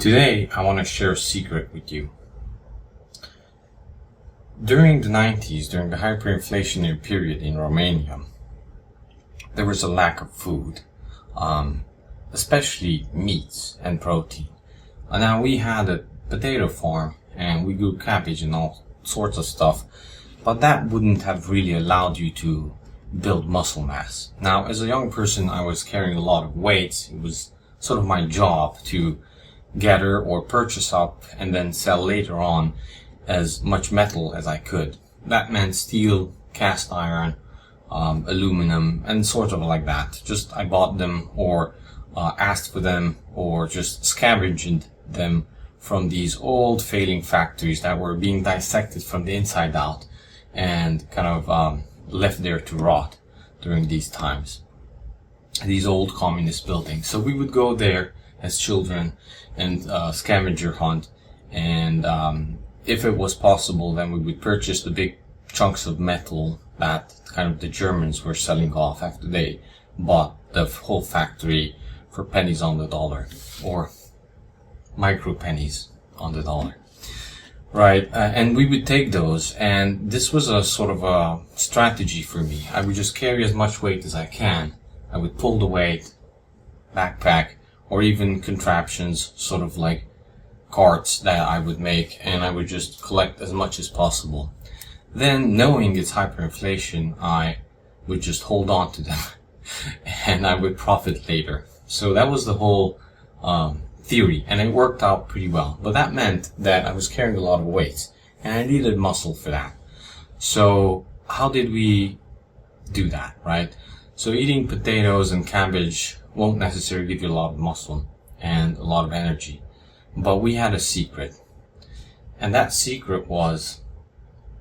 Today, I want to share a secret with you. During the 90s, during the hyperinflationary period in Romania, there was a lack of food, especially meats and protein. Now, we had a potato farm and we grew cabbage and all sorts of stuff, but that wouldn't have really allowed you to build muscle mass. Now, as a young person, I was carrying a lot of weights. It was sort of my job to gather or purchase up and then sell later on as much metal as I could. That meant steel, cast iron, aluminum, and sort of like that. Just I bought them or asked for them or just scavenged them from these old failing factories that were being dissected from the inside out and kind of left there to rot during these times. These old communist buildings. So we would go there as children and scavenger hunt, and if it was possible, then we would purchase the big chunks of metal that kind of the Germans were selling off after they bought the whole factory for pennies on the dollar, or micro pennies on the dollar. Right, and we would take those, and this was a sort of a strategy for me. I would just carry as much weight as I can. I would pull the weight, backpack, or even contraptions, sort of like carts that I would make, and I would just collect as much as possible. Then, knowing it's hyperinflation, I would just hold on to them and I would profit later. So that was the whole theory, and it worked out pretty well. But that meant that I was carrying a lot of weights and I needed muscle for that. So how did we do that, right? So eating potatoes and cabbage won't necessarily give you a lot of muscle and a lot of energy. But we had a secret. And that secret was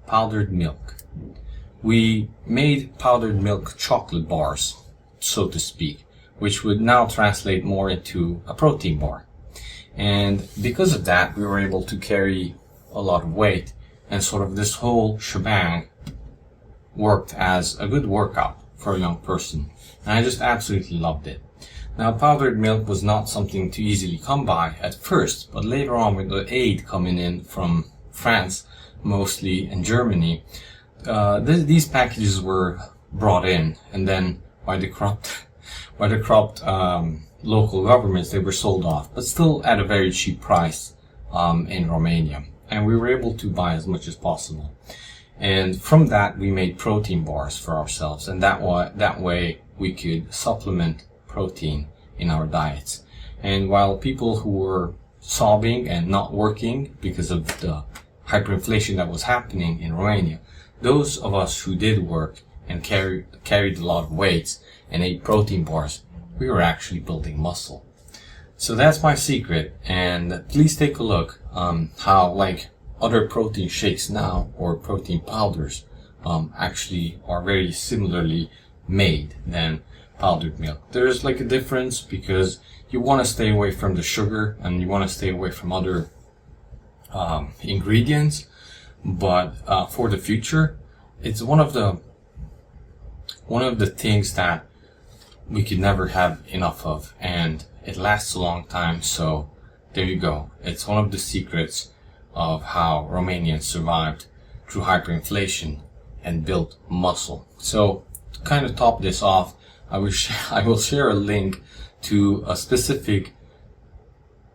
powdered milk. We made powdered milk chocolate bars, so to speak, which would now translate more into a protein bar. And because of that, we were able to carry a lot of weight, and sort of this whole shebang worked as a good workout for a young person. And I just absolutely loved it. Now, powdered milk was not something to easily come by at first, but later on, with the aid coming in from France mostly and Germany, these packages were brought in, and then by the corrupt local governments, they were sold off, but still at a very cheap price in Romania. And we were able to buy as much as possible. And from that, we made protein bars for ourselves, and that way we could supplement protein in our diets. And while people who were sobbing and not working because of the hyperinflation that was happening in Romania, those of us who did work and carried a lot of weights and ate protein bars, we were actually building muscle. So that's my secret, and please take a look how like other protein shakes now or protein powders actually are very similarly made than powdered milk. There's like a difference because you want to stay away from the sugar and you want to stay away from other ingredients, but for the future, it's one of the things that we could never have enough of, and it lasts a long time. So there you go. It's one of the secrets of how Romanians survived through hyperinflation and built muscle. So to kind of top this off, I will share a link to a specific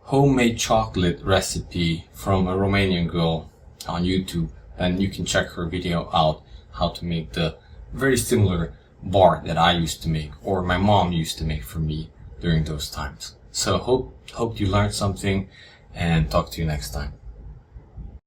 homemade chocolate recipe from a Romanian girl on YouTube, and you can check her video out how to make the very similar bar that I used to make, or my mom used to make for me during those times. So hope you learned something, and talk to you next time.